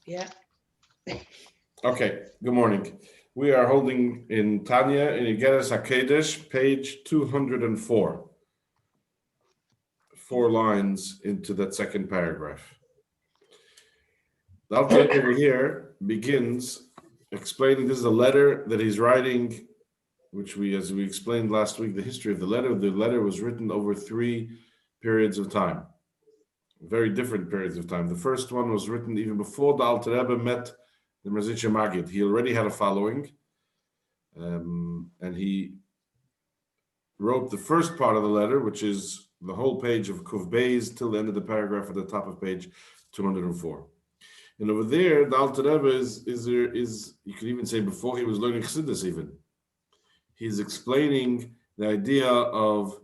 Yeah. Okay, good morning. We are holding in Tanya in Iggeres Hakodesh, page 204. 4 lines into that second paragraph. The Alter Rebbe over here begins explaining this is a letter that he's writing, which as we explained last week, the history of the letter. The letter was written over 3 periods of time, very different periods of time. The first one was written even before the Alter Rebbe met the Mezritcher Maggid. He already had a following, and he wrote the first part of the letter, which is the whole page of Kuf Beis till the end of the paragraph at the top of page 204. And over there, the Alter Rebbe is you could even say before he was learning Chassidus even. He's explaining the idea of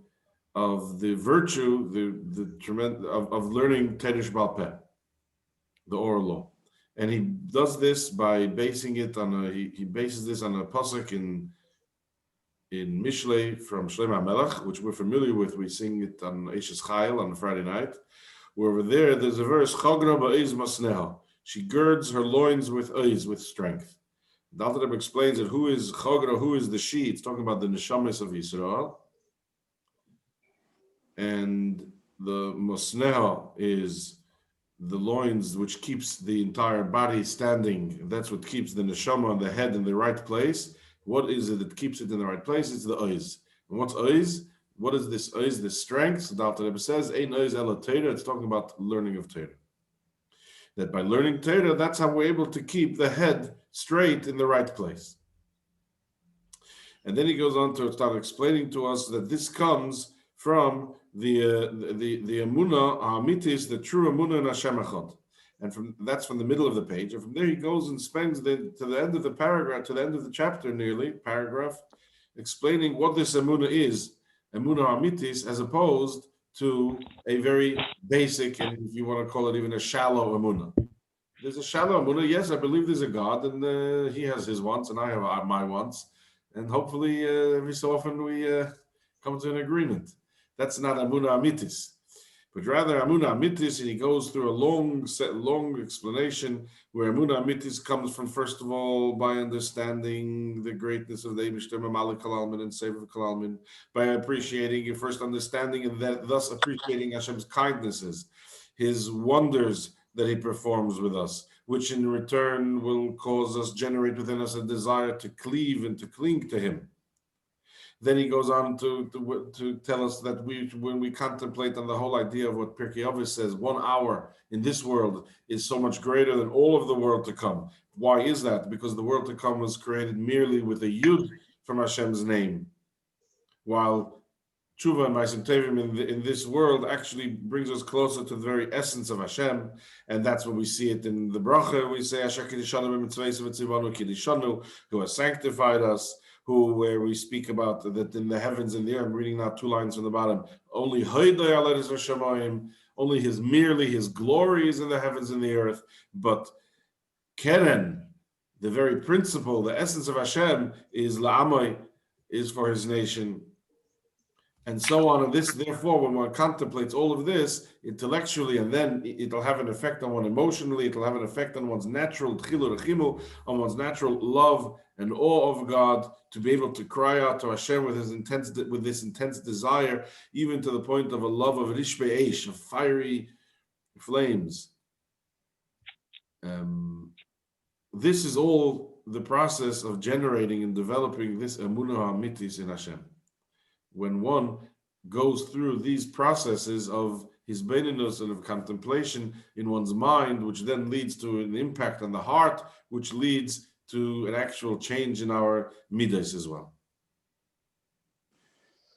the virtue, the tremendous of learning Teresh Baal Peh, the oral law. And he does this by basing it on he bases this on a pasuk in Mishlei from Shlomo HaMelech, which we're familiar with. We sing it on Eishes Chayil on Friday night. Where over there's a verse, Chagra ba'ez masneha. She girds her loins with oiz, with strength. The Alter Rebbe explains that who is Chagra, who is the she? It's talking about the neshamas of Yisrael. And the masneha is the loins, which keeps the entire body standing. That's what keeps the neshama and the head in the right place. What is it that keeps it in the right place? It's the oiz. And what's oiz? What is this oiz, this strength? So the Alter Rebbe says, Ein oiz ela Torah. It's talking about learning of Torah. That by learning Torah, that's how we're able to keep the head straight in the right place. And then he goes on to start explaining to us that this comes from the emunah ha'amitis, the true emunah in Hashem Echad, and that's from the middle of the page. And from there he goes and spends to the end of the paragraph, to the end of the chapter, nearly paragraph, explaining what this emunah is, emunah ha'amitis, as opposed to a very basic, and if you want to call it even a shallow emunah. There's a shallow emunah. Yes, I believe there's a God, and he has his wants, and I have my wants, and hopefully every so often we come to an agreement. That's not Amunah Amitis, but rather Amunah Amitis, and he goes through a long explanation where Amunah Amitis comes from, first of all, by understanding the greatness of the Eibishter Malik Kalalman and Sefer Kalalman, by appreciating, first understanding and thus appreciating Hashem's kindnesses, his wonders that he performs with us, which in return will generate within us a desire to cleave and to cling to him. Then he goes on to tell us that when we contemplate on the whole idea of what Pirkei Avos says, 1 hour in this world is so much greater than all of the world to come. Why is that? Because the world to come was created merely with a yud from Hashem's name, while Tshuva and Ma'asim Tovim in this world actually brings us closer to the very essence of Hashem, and that's when we see it in the bracha. We say Asher Kiddushanu b'mitzvayis v'tzivanu Kiddushanu, who has sanctified us, where we speak about that in the heavens and the earth. I'm reading now 2 lines from the bottom. Only merely his glory is in the heavens and the earth, but Keren, the very principle, the essence of Hashem is la'amai, is for his nation, and so on. And this, therefore, when one contemplates all of this intellectually, and then it'll have an effect on one emotionally, it'll have an effect on one's natural tchilu rechimu, on one's natural love and awe of God, to be able to cry out to Hashem with this intense desire, even to the point of a love of rish be'esh, of fiery flames. This is all the process of generating and developing this emunah ha'amitis in Hashem. When one goes through these processes of his beinunus and of contemplation in one's mind, which then leads to an impact on the heart, which leads to an actual change in our midas as well.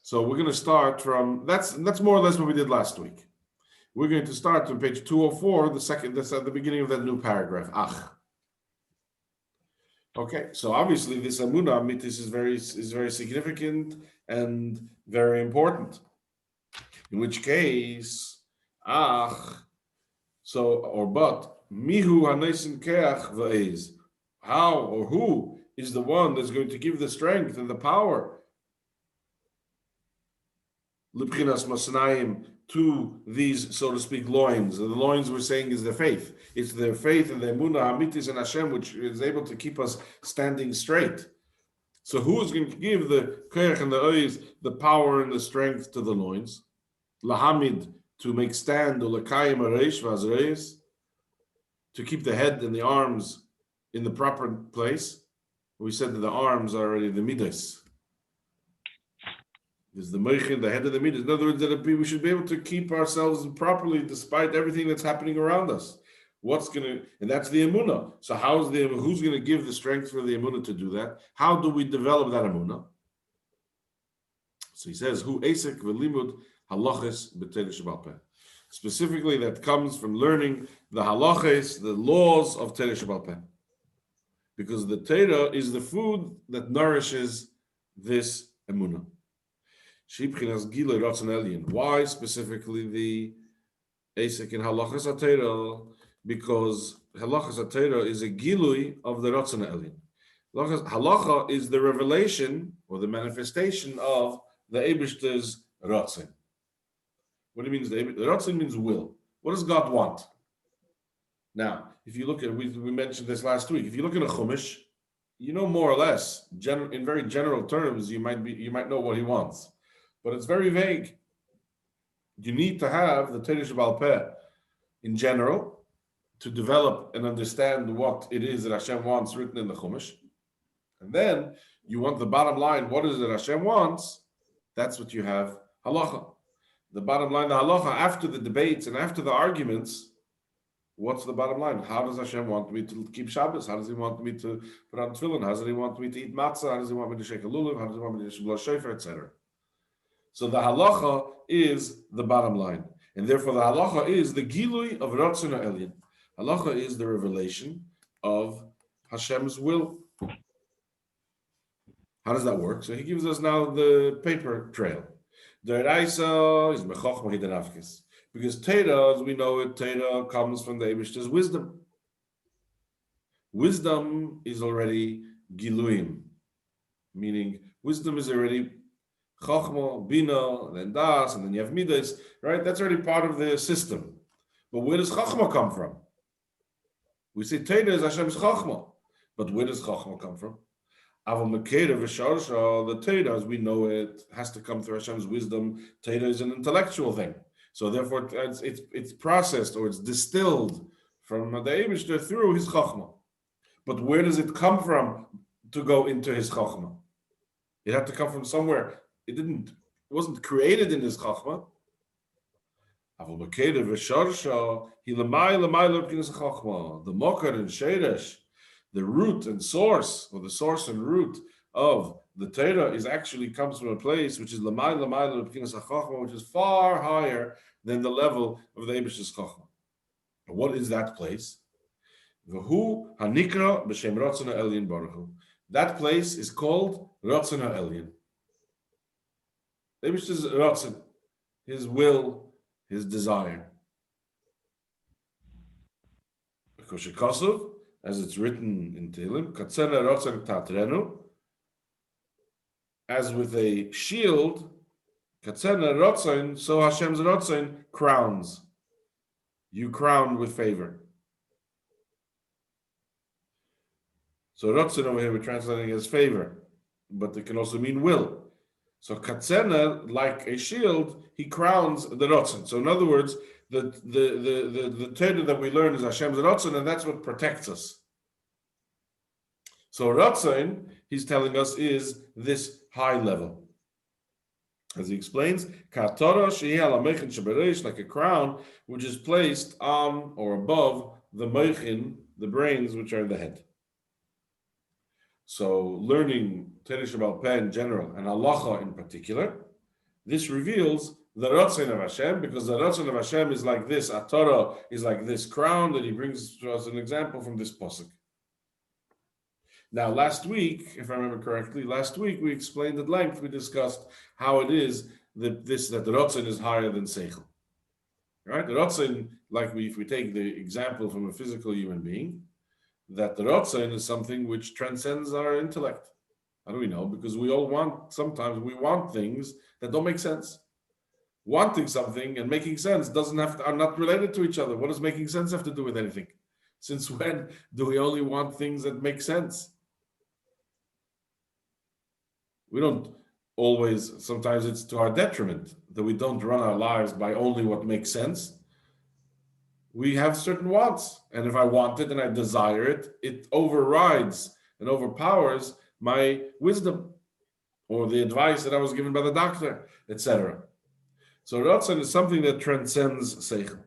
So we're going to start from, that's more or less what we did last week. We're going to start on page 204, that's at the beginning of that new paragraph, Ach. Okay, so obviously this Amunah Amitis is very significant and very important. In which case, Ach, but, Mihu Hanesim Keach V'ez. How or who is the one that's going to give the strength and the power? L'bchinas Masnaim, to these, so to speak, loins. The loins we're saying is the faith. It's the faith and the emunah hamitis in Hashem, which is able to keep us standing straight. So who is going to give the koyach and the ois, the power and the strength to the loins? Lahamid, to make stand, ulakayim areish vazreis, to keep the head and the arms in the proper place. We said that the arms are already the midas. There's the meichin, the head of the midas. In other words, that we should be able to keep ourselves properly despite everything that's happening around us. And that's the emunah. So who's going to give the strength for the emunah to do that? How do we develop that emunah? So he says, "Hu esek v'limud halachas b'teirah shebal peh." Specifically, that comes from learning the halachas, the laws of teirah shebal peh, because the teirah is the food that nourishes this emunah. Why specifically the esek in halachas teirah? Because halachas teirah is a gilui of the ratzon elyon. Halacha is the revelation or the manifestation of the Eibishter's ratzon. What do you mean? The ratzon means will. What does God want? Now, if you look at, we mentioned this last week. If you look at a chumash, you know more or less, in very general terms, you might know what He wants, but it's very vague. You need to have the teirah shebal peh in general to develop and understand what it is that Hashem wants written in the chumash, and then you want the bottom line. What is it Hashem wants? That's what you have halacha. The bottom line, the halacha, after the debates and after the arguments, what's the bottom line? How does Hashem want me to keep Shabbos? How does He want me to put on tefillin? How does He want me to eat matzah? How does He want me to shake a lulav? How does He want me to blow shofar, etc.? So the halacha is the bottom line. And therefore the halacha is the gilui of ratzon elyon. Halacha is the revelation of Hashem's will. How does that work? So he gives us now the paper trail. Deraisa is mechochma hidanafkis. Because Torah, as we know it, Torah comes from the Eibishter's wisdom. Wisdom is already giluim, meaning wisdom is already chochma, bina, and then das, and then you have midas, right? That's already part of the system. But where does chochma come from? We say Torah is Hashem's chochma, but where does chochma come from? The Torah, as we know it, has to come through Hashem's wisdom. Torah is an intellectual thing. So therefore, it's processed or it's distilled from the Eibishter through His Chachma. But where does it come from to go into His Chachma? It had to come from somewhere. It wasn't created in His Chachma. The Mokar and Sheresh, the root and source, or the source and root of the Torah comes from a place which is which is far higher than the level of the Eibishter's Chachma. What is that place? That place is called Ratzon Elyon. The Eibishter's Ratzon, His will, His desire. Because Shekosov, as it's written in Tehillim, Katzena Ratzon Tatrenu, as with a shield, Katzena Ratzon, so Hashem's Ratzon crowns. You crown with favor. So Ratzon over here we're translating as favor, but it can also mean will. So Katzena, like a shield, He crowns the Ratzon. So in other words, the Torah that we learn is Hashem's Ratzon, and that's what protects us. So Ratzon, He's telling us, is this high level. As he explains, like a crown which is placed on or above the meichin, the brains which are in the head. So learning Teirah shebal peh in general and halacha in particular, this reveals the ratzon of Hashem, because the ratzon of Hashem is like this. A Torah is like this crown that he brings to us an example from this pasuk. Now, last week, if I remember correctly, we explained at length, we discussed how it is that the ratzon is higher than seichel. Right? The ratzon, if we take the example from a physical human being, that the ratzon is something which transcends our intellect. How do we know? Because sometimes we want things that don't make sense. wanting something and making sense are not related to each other. What does making sense have to do with anything? Since when do we only want things that make sense? We don't always, sometimes it's to our detriment that we don't run our lives by only what makes sense. We have certain wants, and if I want it and I desire it, it overrides and overpowers my wisdom or the advice that I was given by the doctor, etc. So Ratzon is something that transcends Seichel.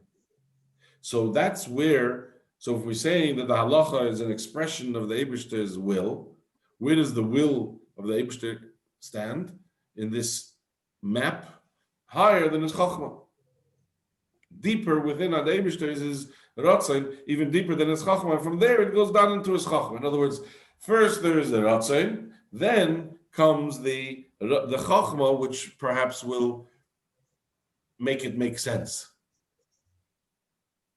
So that's where, so if we're saying that the halacha is an expression of the Eibishter's will, where does the will of the Eibishter stand in this map? Higher than his Chochmah. Deeper within the Eibishter is his Ratzon, even deeper than his Chochmah. And from there it goes down into his Chochmah. In other words, first there is the Ratzon, then comes the Chochmah, which perhaps will make it make sense.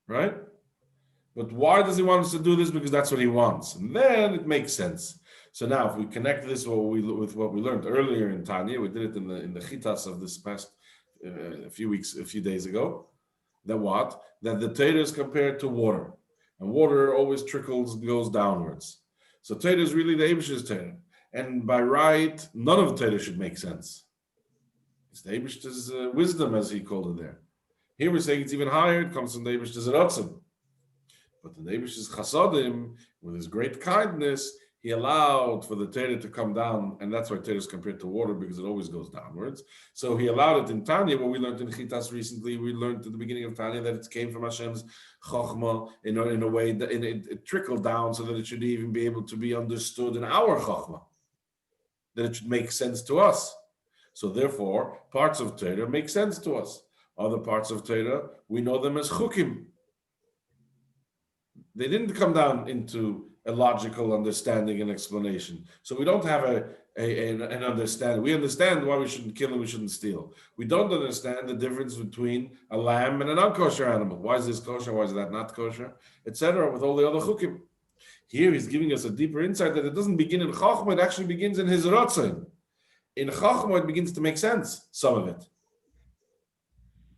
Right? But why does he want us to do this? Because that's what he wants. And then it makes sense. So now if we connect this with what we learned earlier in Tanya, we did it in the Chitas of this past a few days ago, that the Torah is compared to water. And water always goes downwards. So Torah is really the Eibishter's Torah. And by right, none of Torah should make sense. It's the Eibishter's wisdom, as he called it there. Here we're saying it's even higher. It comes from the Eibishter's Ratzon. But the Eibishter's Chasadim, with his great kindness, he allowed for the Torah to come down, and that's why Torah is compared to water, because it always goes downwards. So he allowed it in Tanya, what we learned in Chitas recently. We learned at the beginning of Tanya that it came from Hashem's Chochmah in a way that it trickled down so that it should even be able to be understood in our Chochmah, that it should make sense to us. So therefore, parts of Torah make sense to us. Other parts of Torah, we know them as Chukim. They didn't come down into a logical understanding and explanation. So we don't have an understanding. We understand why we shouldn't kill and we shouldn't steal. We don't understand the difference between a lamb and an unkosher animal. Why is this kosher? Why is that not kosher? Etc. With all the other chukim. Here he's giving us a deeper insight that it doesn't begin in Chochmah, it actually begins in his Ratzon. In Chochmah it begins to make sense, some of it.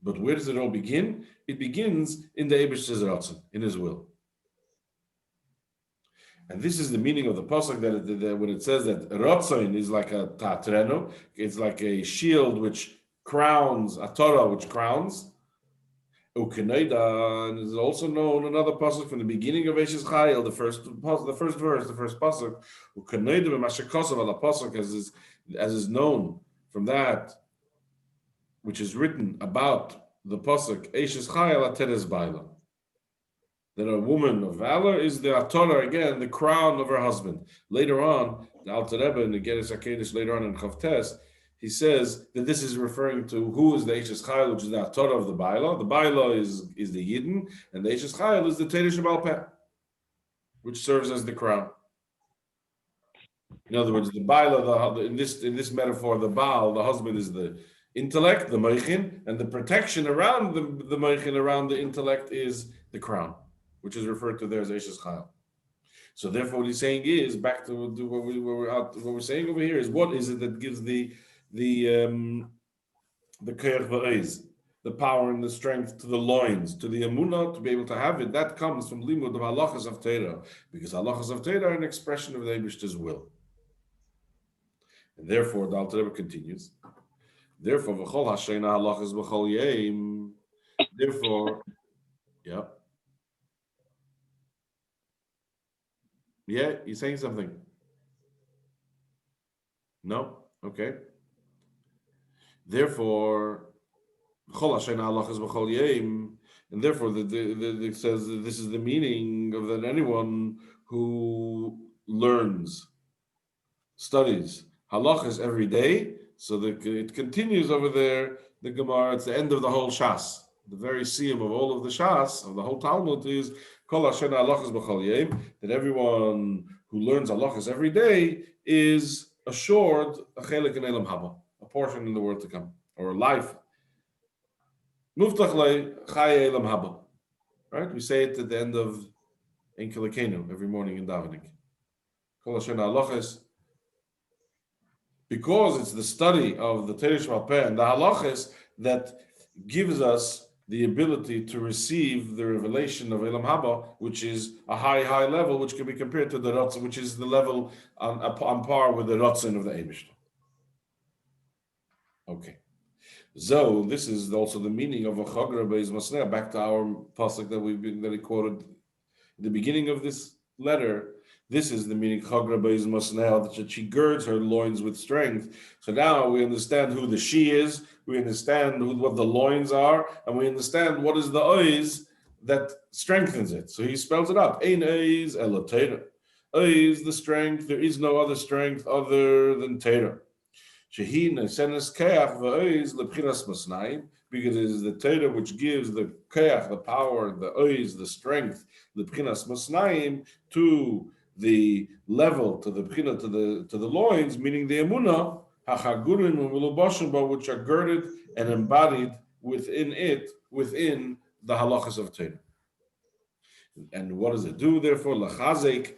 But where does it all begin? It begins in the Eibishter's Ratzon, in his will. And this is the meaning of the pasuk that when it says that Ratzon is like a tatreno, it's like a shield which crowns, a Torah which crowns. Ukeneida, and is also known another pasuk from the beginning of Eishes Chayil, the first verse, the first pasuk. Ukeneida v'mashakosav ala pasuk, as is known from that, which is written about the pasuk Eishes Chayil ateres baila. That a woman of valor is the Torah, again, the crown of her husband. Later on, the Alter Rebbe in the Iggeres Hakodesh, later on in Chavtes, he says that this is referring to who is the Eishes Chayil, which is the Torah of the Baila. The Baila is the Yidden, and the Eishes Chayil is the Torah Shebal Peh, which serves as the crown. In other words, the Baila, in this metaphor, the Baal, the husband, is the intellect, the Meichin, and the protection around the Meichin, around the intellect, is the crown, which is referred to there as Eishes Chayil. So therefore, what he's saying is, back to what we're saying over here, is what is it that gives the koyach v'oz, the power and the strength to the loins, to the emunah, to be able to have it? That comes from limud of halachas of Torah, because halachas of Torah are an expression of the Eibishter's will. And therefore, the Alter Rebbe continues. Therefore, v'chol hashena halachas b'chol yeim. Therefore, yeah. Yeah, you're saying something. No? Okay. Therefore, and therefore it says that this is the meaning of that anyone who learns, studies halachas every day. So it continues over there, the Gemara, it's the end of the whole Shas. The very siyum of all of the Shas, of the whole Talmud, is that everyone who learns halachas every day is assured a chelik in Elam Haba, a portion in the world to come, or a life. Muftach le chaye Elam Haba. Right? We say it at the end of Ein Kilakenu every morning in davening. Kol Hashem halachas, because it's the study of the Torah Shebal Peh and the halachas that gives us the ability to receive the revelation of Elam Haba, which is a high level, which can be compared to the Ratzon, which is the level on par with the Ratzon of the Eibishter. Okay. So this is also the meaning of a Chagra Beis Masneh. Back to our pasuk that he quoted in the beginning of this letter. This is the meaning Chagra Beis Masneh, that she girds her loins with strength. So now we understand who the she is, we understand what the loins are, and we understand what is the ois that strengthens it. So he spells it out. Ein ois ela Torah. Ois, the strength. There is no other strength other than Torah. Shehi nesenes keach v'ois lebchinas masnaim, because it is the Torah which gives the keach, the power, the ois, the strength, lebchinas masnaim, to the level, to the bchina, to the loins, meaning the emunah, hachagurim u'mulubashim, which are girded and embodied within the halachas of Torah. And what does it do? Therefore, lachazek,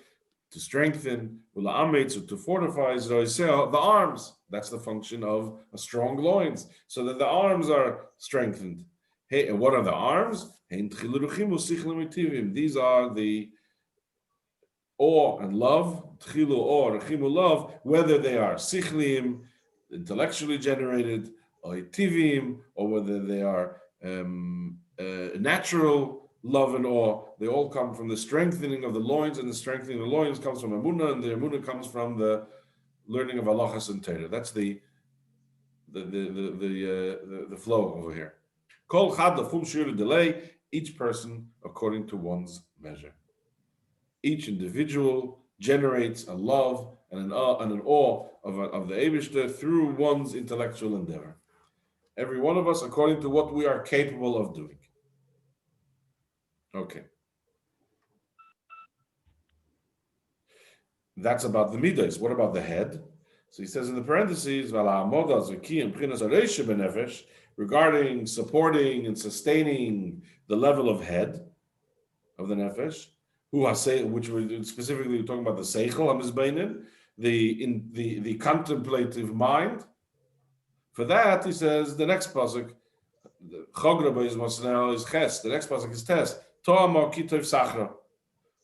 to strengthen, ula'ametz, to fortify the arms. That's the function of a strong loins, so that the arms are strengthened. Hey, and what are the arms? These are the awe and love, tchilu awe, rechimu love, whether they are sichlim, intellectually generated, or tivim, or whether they are natural love and awe. They all come from the strengthening of the loins, and the strengthening of the loins comes from emunah, and the emunah comes from the learning of halachas and Torah. That's the flow over here. Kol chad lefum shir delay, each person according to one's measure. Each individual generates a love and an awe of the Eibishter through one's intellectual endeavor. Every one of us according to what we are capable of doing. Okay. That's about the midas. What about the head? So he says in the parentheses, regarding supporting and sustaining the level of head of the nefesh, which we're specifically talking about the seichel, the contemplative mind. For that, he says the next pasuk, Chagra Beis Masneh is ches. The next pasuk is tes. To'amar kitov sachra.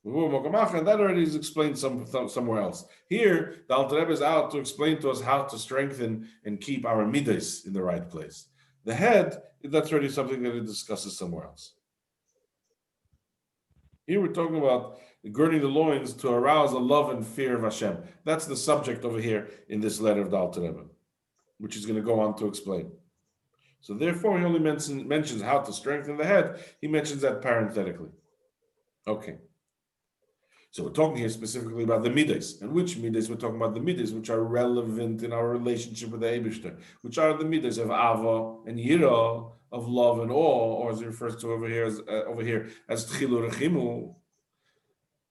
And that already is explained somewhere else. Here, the Alter Rebbe is out to explain to us how to strengthen and keep our midas in the right place. The head, that's already something that he discusses somewhere else. Here we're talking about girding the loins to arouse a love and fear of Hashem. That's the subject over here in this letter of the Alter Rebbe, which he's going to go on to explain. So therefore, he only mentions how to strengthen the head. He mentions that parenthetically. Okay. So we're talking here specifically about the midas. And which midas? We're talking about the midas which are relevant in our relationship with the Eibishter, which are the midas of ava and yira, of love and awe, or as it refers to over here as tchilu rechimu.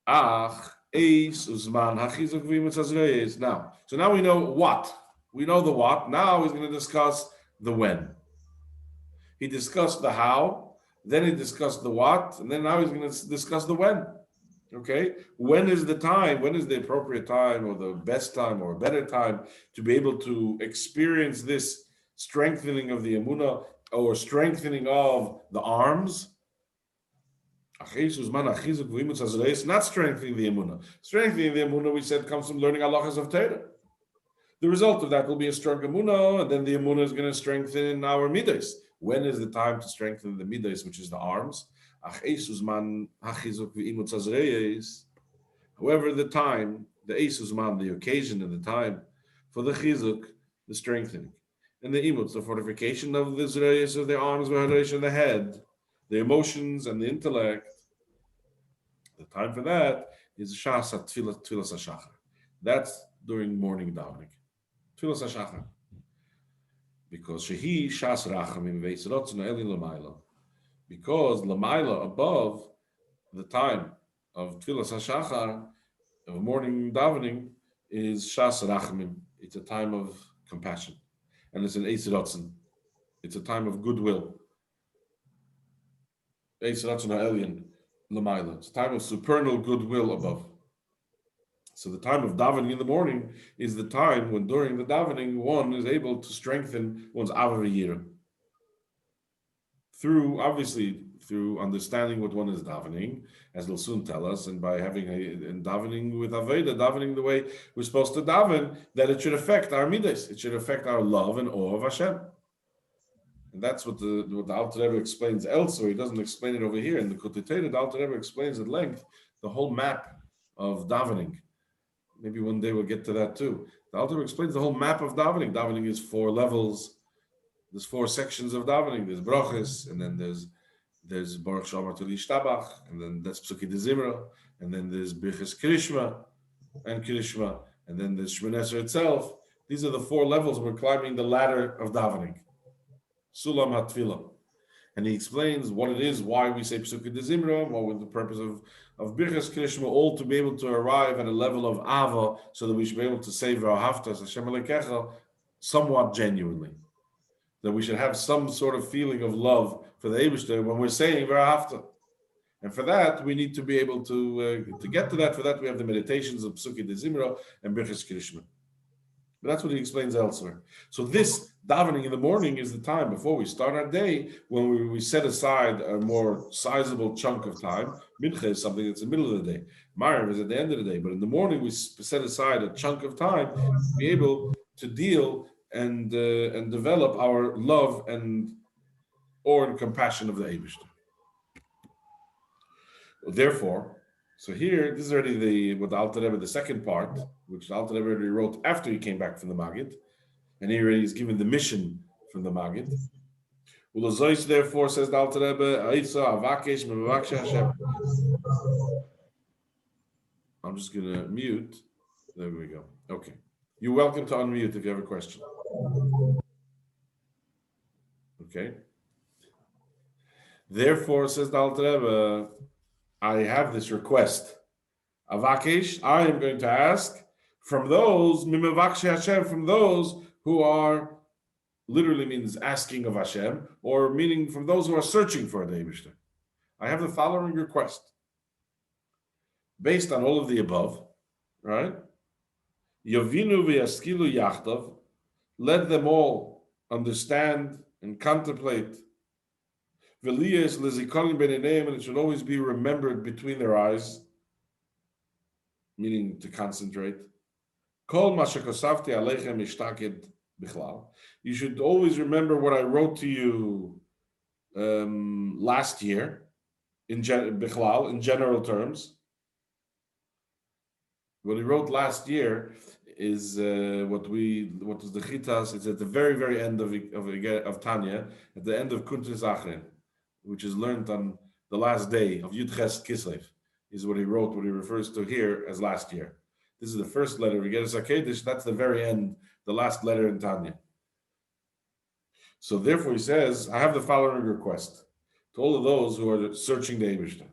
Ach eis uzman hachizuk v'imutz. Now, so now we know what. We know the what. Now he's going to discuss the when. He discussed the how, then he discussed the what, and then now he's going to discuss the when. Okay, when is the time? When is the appropriate time, or the best time, or a better time to be able to experience this strengthening of the emunah, or strengthening of the arms? Not strengthening the emunah. Strengthening the emunah, we said, comes from learning halachas of Torah. The result of that will be a strong emunah, and then the emunah is going to strengthen our midas. When is the time to strengthen the midas, which is the arms? However, the time, the eisuzman, the occasion and the time for the chizuk, the strengthening, and the imutz, the fortification of the zreyes of the arms, and the head, the emotions and the intellect. The time for that is shas tfilas hashachar. That's during morning davening, tfilas hashachar, because shehi shas rachamim veisrotzna elin l'mayla. Because Lamaila, above the time of Tfilas HaShachar, of morning davening, is Shas Rachamim. It's a time of compassion. And it's an Eis Ratzon. It's a time of goodwill. Eis Ratzon HaElyon, Lamaila. It's a time of supernal goodwill above. So the time of davening in the morning is the time when during the davening one is able to strengthen one's Ava V'Yira. through understanding what one is davening, as they'll soon tell us, and by having davening with Aveda, davening the way we're supposed to daven, that it should affect our midas, it should affect our love and awe of Hashem. And that's what the Alter Rebbe explains elsewhere. He doesn't explain it over here. In the Kutitera, the Alter Rebbe explains at length the whole map of davening. Maybe one day we'll get to that too. The Alter Rebbe explains the whole map of davening. Davening is 4 levels. There's 4 sections of davening. There's brachas, and then there's Baruch Shamar Tuli Shtabach, and then that's Psuki de Zimra, and then there's Birchas Krishma, and then there's Shemon Esrei itself. These are the 4 levels. We're climbing the ladder of davening. Sulam HaTfilah. And he explains what it is, why we say Psuki de Zimra, what was the purpose of Birchas Krishma, all to be able to arrive at a level of Ava, so that we should be able to say V'ahavta Hashem Elokecha somewhat genuinely. That we should have some sort of feeling of love for the Eibishter when we're saying V'ahavta. And for that, we need to be able to get to that. For that, we have the meditations of Psuki de Zimra and Birchas Krishma. But that's what he explains elsewhere. So this davening in the morning is the time before we start our day when we set aside a more sizable chunk of time. Mincha is something that's in the middle of the day. Maariv is at the end of the day. But in the morning, we set aside a chunk of time to be able to deal and develop our love and compassion of the Eibishter. Therefore, so here, this is already what the Alter Rebbe, the second part, which the Alter Rebbe already wrote after he came back from the Maggid, and he already is given the mission from the Maggid. Therefore, says the Alter Rebbe, I'm just going to mute. There we go. Okay. You're welcome to unmute if you have a question. Okay. Therefore, says the Alter Rebbe, I have this request. Avakesh, I am going to ask from those, from those who are, literally means asking of Hashem, or meaning from those who are searching for the Eibishter. I have the following request. Based on all of the above, right? Yovinu v'yaskilu yachtav, let them all understand and contemplate. V'liyas lezikolim b'neineim, and it should always be remembered between their eyes, meaning to concentrate. Kol ma shekosavti aleichem ishtaked bichlal. You should always remember what I wrote to you last year, in general terms. What he wrote last year is what was the Chitas. It's at the very, very end of Tanya, at the end of Kuntres Achrin, which is learned on the last day of Iggeres Kislev, is what he wrote, what he refers to here as last year. This is the first letter of Iggeres Hakodesh. That's the very end, the last letter in Tanya. So therefore he says, I have the following request to all of those who are searching the Eibishter,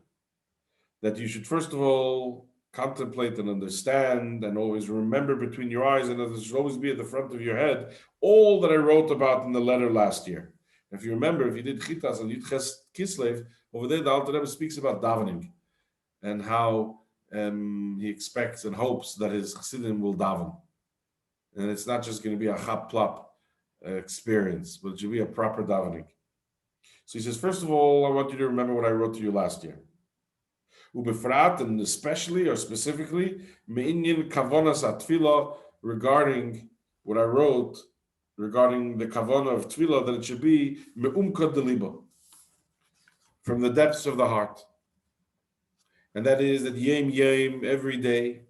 that you should first of all contemplate and understand and always remember between your eyes, and that it should always be at the front of your head all that I wrote about in the letter last year. If you remember, if you did Chitas and Iggeres Kislev, over there the Alter Rebbe speaks about davening and how he expects and hopes that his Chassidim will daven. And it's not just going to be a chap-plap experience, but it should be a proper davening. So he says, first of all, I want you to remember what I wrote to you last year. Ubefrat, and especially or specifically, me'inyin kavonas atfilah, regarding what I wrote regarding the kavana of tefillah, that it should be me'umkad deliba, from the depths of the heart. And that is that yem, every day,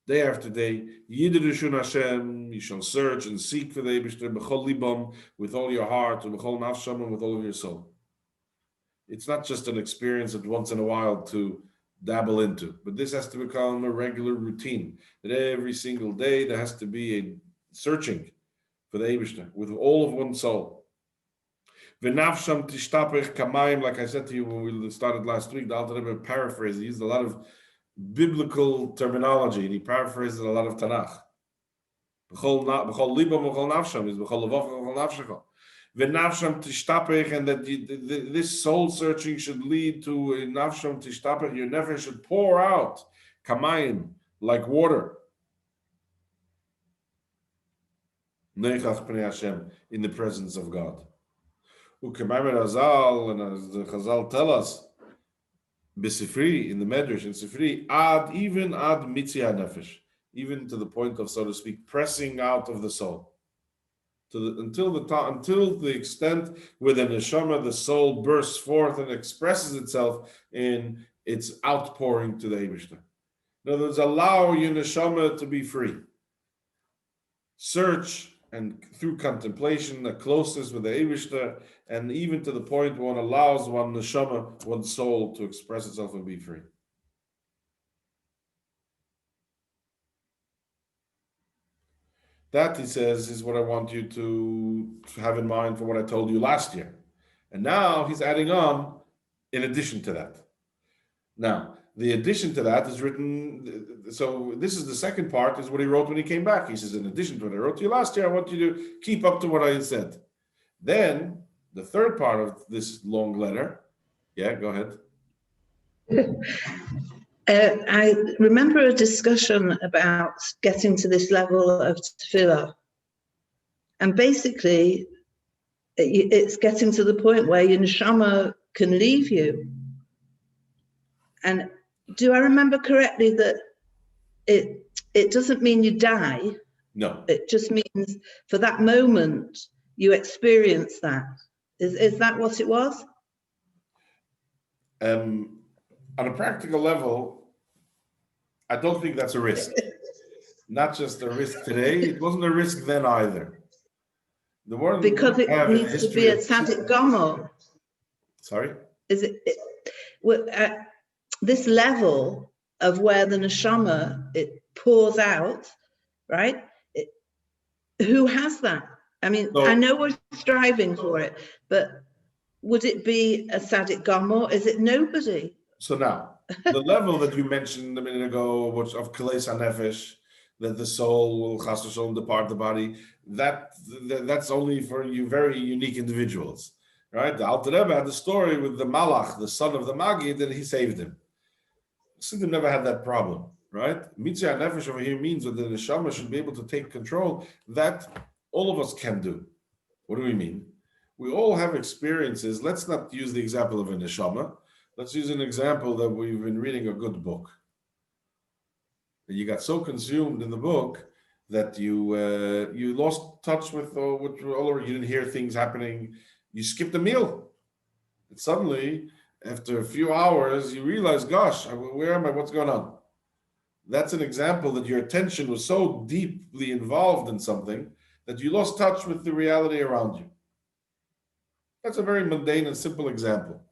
day after day, yidirishun Hashem, you shall search and seek for the Eibishter, b'chol libam, with all your heart, and b'chol nafsham, and with all of your soul. It's not just an experience that once in a while to dabble into, but this has to become a regular routine, that every single day there has to be a searching for the Eibishter with all of one's soul. V'nafsham tishtapech kamayim, like I said to you when we started last week, the Alter Rebbe paraphrased. He used a lot of biblical terminology, and he paraphrased a lot of Tanakh. B'chol libam b'chol nafsham is b'chol levav b'chol nafshecha. V'nafsham tishtapech, and that this soul searching should lead to a nafsham tishtapech. Your nefesh should pour out kamayim, like water. Neichach pnei Hashem, in the presence of God. Ukemamer Azal, and as the Chazal tell us, Besifri, in the Medrash, in Sifri, even ad mitzia nefesh, even to the point of, so to speak, pressing out of the soul. Until the extent where the neshama, the soul, bursts forth and expresses itself in its outpouring to the Eibishter. In other words, allow your neshama to be free. Search, and through contemplation, a closeness with the Eibishter, and even to the point where one allows one neshama, one soul, to express itself and be free. That, he says, is what I want you to have in mind for what I told you last year. And now he's adding on, in addition to that. Now, the addition to that is written, so this is the second part, is what he wrote when he came back. He says, in addition to what I wrote to you last year, I want you to keep up to what I had said. Then, the third part of this long letter, yeah, go ahead. I remember a discussion about getting to this level of tefillah. And basically, it's getting to the point where your neshama can leave you. And do I remember correctly that it doesn't mean you die? No. It just means for that moment, you experience that. Is that what it was? On a practical level, I don't think that's a risk. Not just a risk today, it wasn't a risk then either. Because it needs to be a tzaddik gomo. Sorry? Is it this level of where the neshama, it pours out, right? Who has that? I mean, so, I know we're striving for it, but would it be a tzaddik gomo? Is it nobody? So now, the level that you mentioned a minute ago, which of Kales HaNefesh, that the soul will chas v'sholom depart the body, that's only for you very unique individuals, right? The Alter Rebbe had the story with the Malach, the son of the Magid, and he saved him. Siddim never had that problem, right? Mitzvah Nefesh over here means that the neshama should be able to take control. That all of us can do. What do we mean? We all have experiences. Let's not use the example of a neshama. Let's use an example that we've been reading a good book. And you got so consumed in the book that you lost touch with all over. You didn't hear things happening. You skipped a meal. And suddenly, after a few hours, you realize, gosh, where am I? What's going on? That's an example that your attention was so deeply involved in something that you lost touch with the reality around you. That's a very mundane and simple example.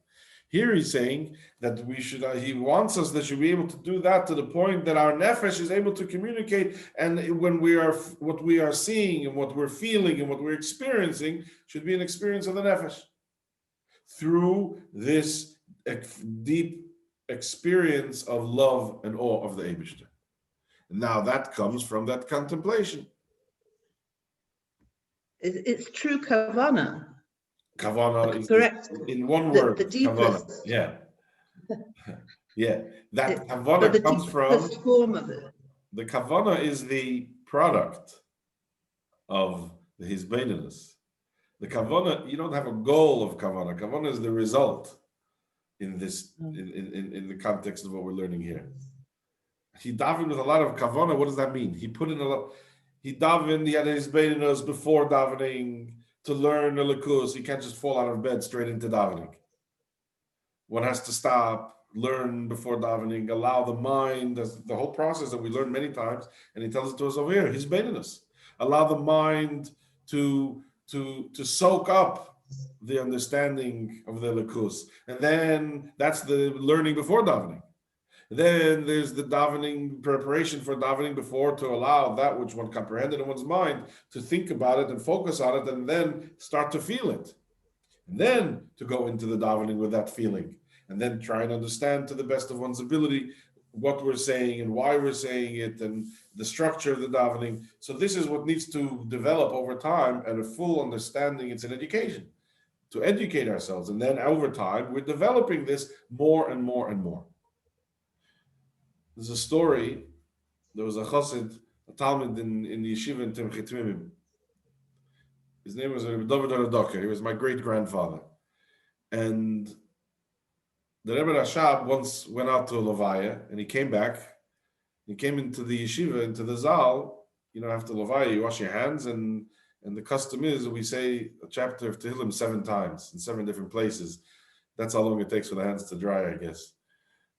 Here he's saying that we should, he wants us that should be able to do that to the point that our nefesh is able to communicate, and when what we are seeing and what we're feeling and what we're experiencing should be an experience of the nefesh. Through this deep experience of love and awe of the Eibishter. Now that comes from that contemplation. It's true kavanah. Kavanah is correct. In one word. The deepest. Kavanah. Yeah. Yeah. That kavanah comes from. The form of it. The kavanah is the product of the hisbeinus. The kavanah, you don't have a goal of kavanah. Kavanah is the result in this, in the context of what we're learning here. He davened with a lot of kavanah. What does that mean? He put in a lot. He davened. He had his hisbeinus before davening to learn the likus. He can't just fall out of bed straight into davening. One has to stop, learn before davening, allow the mind. That's the whole process that we learn many times. And he tells it to us over here. His hisbeinus. Allow the mind to soak up the understanding of the likus. And then that's the learning before davening. Then there's the davening, preparation for davening before, to allow that which one comprehended in one's mind to think about it and focus on it, and then start to feel it. And then to go into the davening with that feeling, and then try and understand to the best of one's ability what we're saying and why we're saying it and the structure of the davening. So this is what needs to develop over time, and a full understanding. It's an education to educate ourselves, and then over time we're developing this more and more and more. There's a story. There was a chassid, a talmid in the yeshiva in Timchei Tmimim. His name was David Doker. He was my great-grandfather. And the Rebbe Rashab once went out to Levaya, and he came back. He came into the yeshiva, into the zal. After Levaya, you wash your hands, and the custom is we say a chapter of Tehillim 7 times in 7 different places. That's how long it takes for the hands to dry, I guess.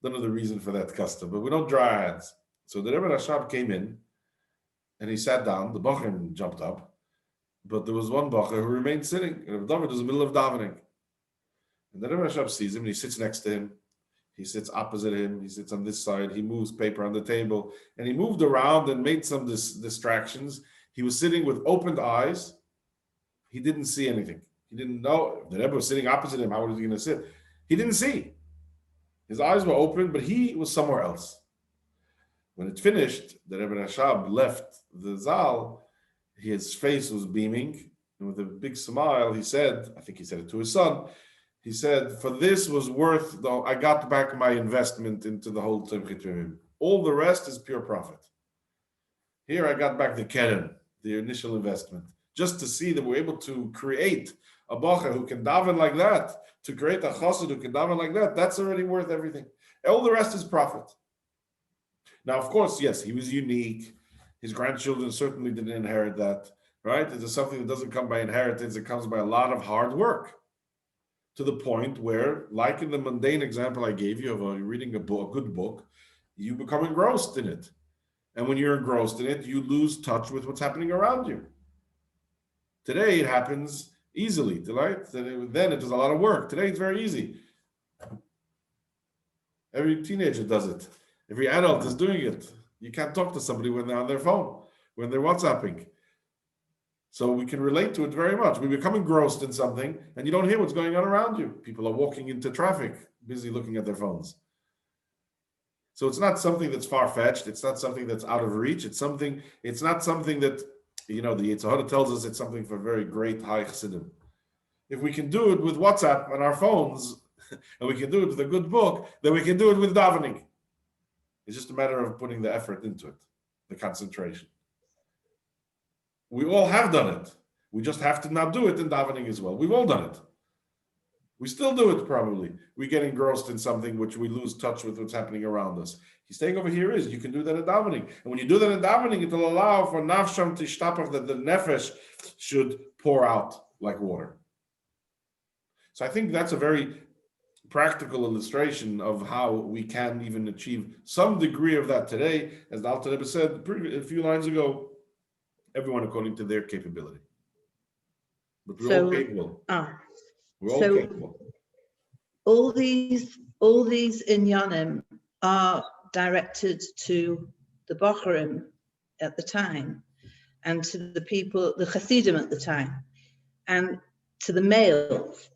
Don't know the reason for that custom, but we don't dry our hands. So the Rebbe Rashab came in, and he sat down. The Bachrim jumped up, but there was one Bacher who remained sitting. And David was in the middle of davening. And the Rebbe Rashab sees him, and he sits next to him. He sits opposite him. He sits on this side. He moves paper on the table. And he moved around and made some distractions. He was sitting with opened eyes. He didn't see anything. He didn't know. The Rebbe was sitting opposite him. How was he going to sit? He didn't see. His eyes were open, but he was somewhere else. When it finished, the Rebbe Rashab left the zal. His face was beaming. And with a big smile, he said, I think he said it to his son, he said, for this was worth, though, I got back my investment into the whole Tzimchit Rimim. All the rest is pure profit. Here I got back the keren, the initial investment, just to see that we're able to create a bacher who can daven like that, to create a chassid who can daven like that, that's already worth everything. All the rest is profit. Now, of course, yes, he was unique. His grandchildren certainly didn't inherit that, right? It is something that doesn't come by inheritance. It comes by a lot of hard work. To the point where, like in the mundane example I gave you of reading a good book, you become engrossed in it. And when you're engrossed in it, you lose touch with what's happening around you. Today, it happens easily, right? Then it was a lot of work. Today, it's very easy. Every teenager does it. Every adult is doing it. You can't talk to somebody when they're on their phone, when they're WhatsApping. So we can relate to it very much. We become engrossed in something and you don't hear what's going on around you. People are walking into traffic, busy looking at their phones. So it's not something that's far-fetched. It's not something that's out of reach. It's not something that, the Yetzer Hara tells us it's something for very great high chassidim. If we can do it with WhatsApp on our phones, and we can do it with a good book, then we can do it with davening. It's just a matter of putting the effort into it, the concentration. We all have done it. We just have to now do it in davening as well. We've all done it. We still do it probably. We get engrossed in something which we lose touch with what's happening around us. He's saying over here is you can do that in davening. And when you do that in davening, it will allow for nafsham tishtapach, that the nefesh should pour out like water. So I think that's a very practical illustration of how we can even achieve some degree of that today. As the Alter Rebbe said a few lines ago, everyone according to their capability. But we're all capable. We're all capable. All these inyanim are directed to the Bocharim at the time, and to the people, the Hasidim at the time, and to the males.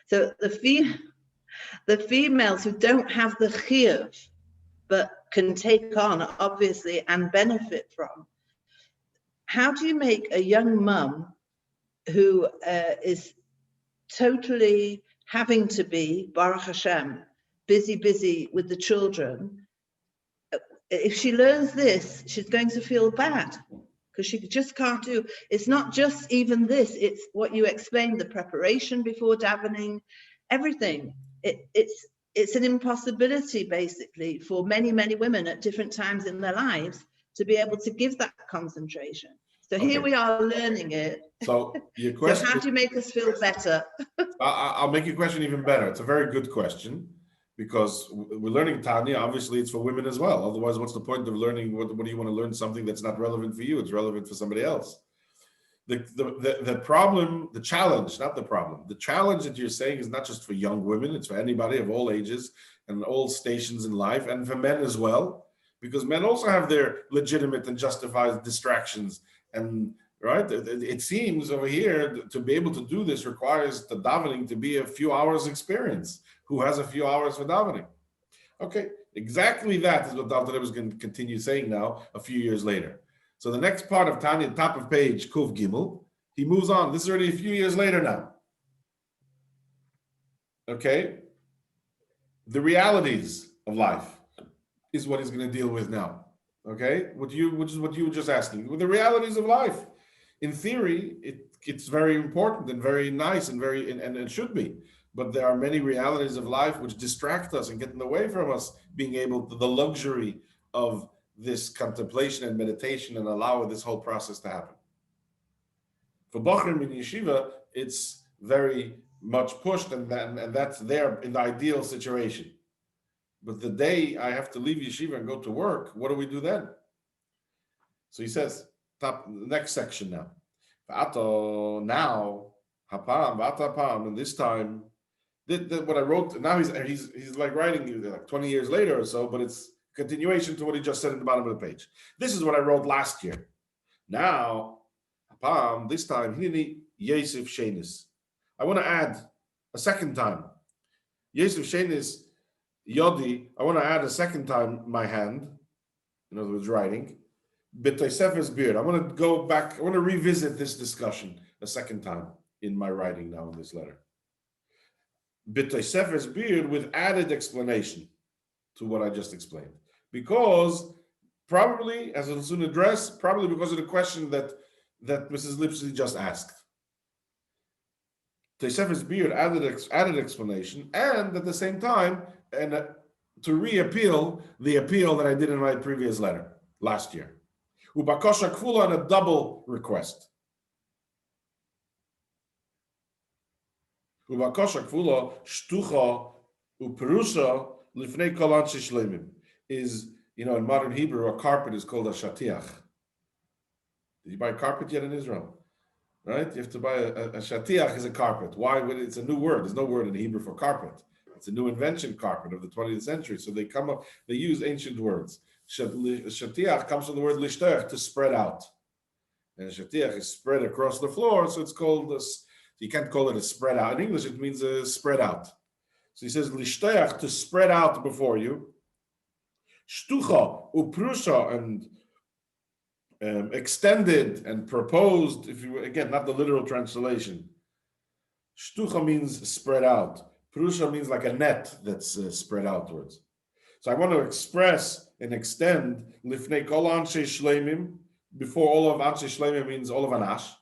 So the females who don't have the chiyuv, but can take on, obviously, and benefit from. How do you make a young mum who is totally having to be, Baruch Hashem, busy with the children? If she learns this, she's going to feel bad because she just can't do. It's not just even this, it's what you explained, the preparation before davening, everything. It's an impossibility basically for many women at different times in their lives to be able to give that concentration. So here we are learning it. So your question. So how do you make us feel better? I'll make your question even better. It's a very good question because we're learning Tanya. Obviously, it's for women as well. Otherwise, what's the point of learning? What do you want to learn something that's not relevant for you? It's relevant for somebody else. The problem, the challenge, not the problem. The challenge that you're saying is not just for young women. It's for anybody of all ages and all stations in life, and for men as well, because men also have their legitimate and justified distractions. And right, it seems over here to be able to do this requires the davening to be a few hours experience. Who has a few hours for davening? Okay, exactly that is what the Alter Rebbe is going to continue saying now a few years later. So the next part of Tanya, top of page Kuf Gimel, he moves on. This is already a few years later now. Okay, the realities of life is what he's going to deal with now. Okay, which is what you were just asking. With the realities of life, In theory, it's very important and very nice and and it should be. But there are many realities of life which distract us and get in the way from us being able to the luxury of this contemplation and meditation and allow this whole process to happen. For Bochrim in yeshiva, it's very much pushed, and that's there in the ideal situation. But the day I have to leave yeshiva and go to work, what do we do then? So he says, next section now. Now, and this time, what I wrote, now he's like writing like 20 years later or so, but it's continuation to what he just said in the bottom of the page. This is what I wrote last year. Now, this time, Hineni Yosef Shenis. I want to add a second time. Yosef Shenis Yodi, I want to add a second time my hand, in other words, writing. B'toisefes beard. I want to go back, I want to revisit this discussion a second time in my writing now in this letter. B'toisefes beard with added explanation to what I just explained. Because probably, as I'll soon address, probably because of the question that Mrs. Lipsy just asked. Tosefes beard added explanation, and at the same time, and to reappeal the appeal that I did in my previous letter last year. Ubakosha kfula, and a double request. Ubakosha kfula shtucha uperusha lifnei kol anshe shleimim is, in modern Hebrew, a carpet is called a shatiach. Did you buy a carpet yet in Israel? Right? You have to buy a shatiach is a carpet. Why? It's a new word. There's no word in Hebrew for carpet. It's a new invention, carpet of the 20th century. So they use ancient words. Shatiach comes from the word lishtach, to spread out. And a shatiach is spread across the floor, so it's called this. You can't call it a spread out. In English, it means a spread out. So he says lishtach, to spread out before you. Shtucha, uprusha, and extended and proposed, if you again, not the literal translation. Shtucha means spread out. Prusha means like a net that's spread outwards. So I want to express and extend lifnei kol anshe shleimim, before all of anshe shleimim means all of anash.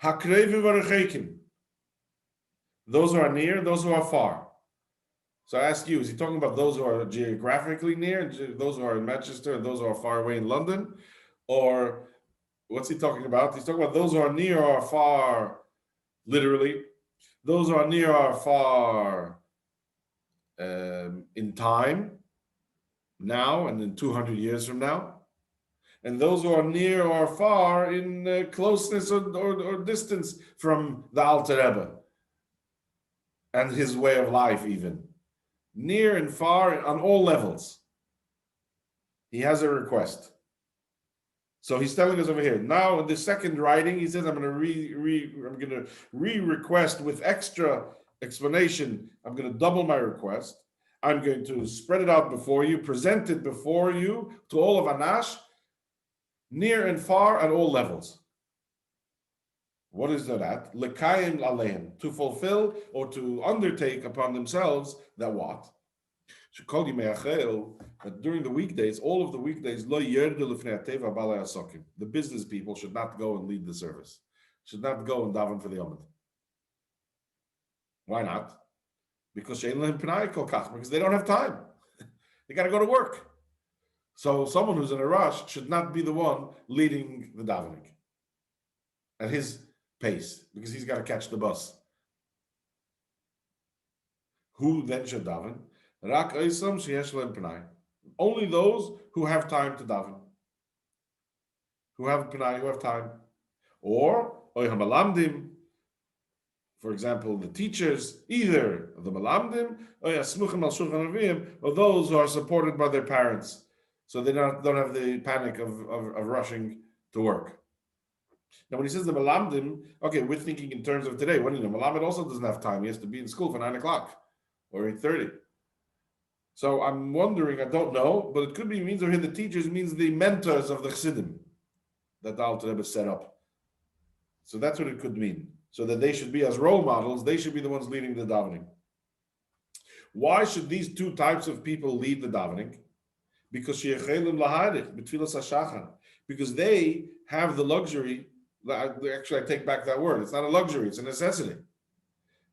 Hakrevim v'rechekim, those who are near, those who are far. So I ask you, is he talking about those who are geographically near, those who are in Manchester, and those who are far away in London? Or what's he talking about? He's talking about those who are near or far, literally. Those who are near or far in time, now and in 200 years from now. And those who are near or far in closeness or distance from the Alter Rebbe and his way of life even. Near and far on all levels. He has a request. So he's telling us over here. Now in the second writing, he says, I'm going to re-request with extra explanation. I'm going to double my request. I'm going to spread it out before you, present it before you to all of Anash, near and far at all levels. What is that? Lekayim aleim, to fulfill or to undertake upon themselves that what? That during the weekdays, all of the weekdays, the business people should not go and lead the service, should not go and daven for the Yomid. Why not? Because they don't have time. They got to go to work. So someone who's in a rush should not be the one leading the davening at his pace, because he's got to catch the bus. Who then should daven? Only those who have time to daven, who have time, or for example, the teachers, either the malamdim or those who are supported by their parents, so they don't have the panic of rushing to work. Now, when he says the malamdim, okay, we're thinking in terms of today. When malamid also doesn't have time; he has to be in school for 9 o'clock or 8:30. So I'm wondering, I don't know, but it could be means over here the teachers means the mentors of the Chassidim that the Alter Rebbe set up. So that's what it could mean. So that they should be as role models, they should be the ones leading the davening. Why should these two types of people lead the davening? Because they have the luxury Actually, I take back that word. It's not a luxury, it's a necessity.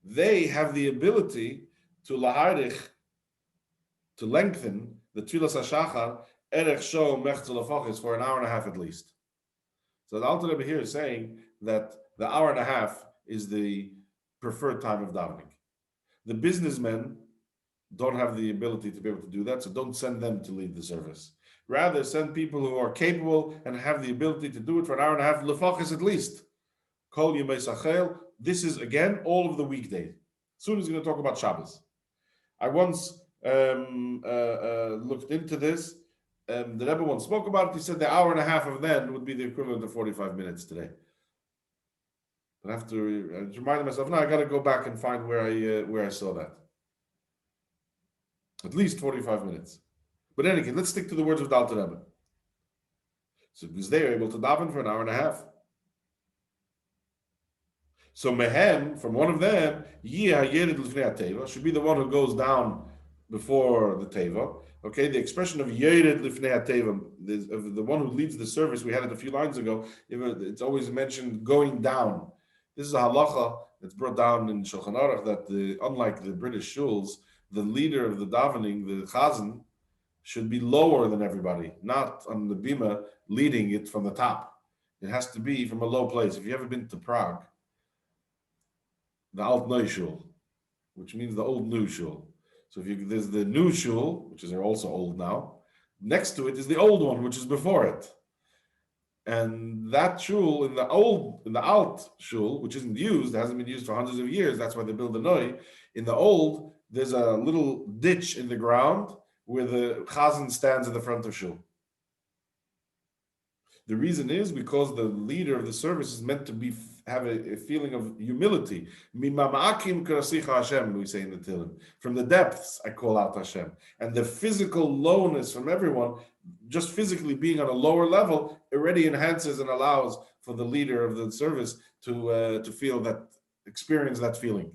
They have the ability to laharich, to lengthen the Tfilas HaShachar, erech sho mechzel lefachis, for an hour and a half at least. So the Alter Rebbe here is saying that the hour and a half is the preferred time of davening. The businessmen don't have the ability to be able to do that, so don't send them to lead the service. Rather, send people who are capable and have the ability to do it for an hour and a half, lefachis at least. Kol Yemei Sachel. This is, again, all of the weekday. Soon he's going to talk about Shabbos. I once looked into this. The Rebbe once spoke about it. He said the hour and a half of then would be the equivalent of 45 minutes today. But I have to remind myself, no, I got to go back and find where I saw that. At least 45 minutes. But in any case, let's stick to the words of the Alter Rebbe. So because they are able to daven for an hour and a half. So mehem, from one of them, should be the one who goes down before the teva. Okay, the expression of yered lifnei teva, the one who leads the service, we had it a few lines ago. It's always mentioned going down. This is a halacha that's brought down in Shulchan Aruch that unlike the British shuls, the leader of the davening, the chazan, should be lower than everybody, not on the bima leading it from the top. It has to be from a low place. If you've ever been to Prague, the Alt Neu Shul, which means the old new shul. So there's the new shul, which is also old now. Next to it is the old one, which is before it. And that shul in the Alt shul, which isn't used, hasn't been used for hundreds of years. That's why they build the Neu. In the old, there's a little ditch in the ground where the chazan stands in the front of shul. The reason is because the leader of the service is meant to have a feeling of humility. We say in the Tehillim. From the depths, I call out Hashem. And the physical lowness from everyone, just physically being on a lower level, already enhances and allows for the leader of the service to feel that, experience that feeling.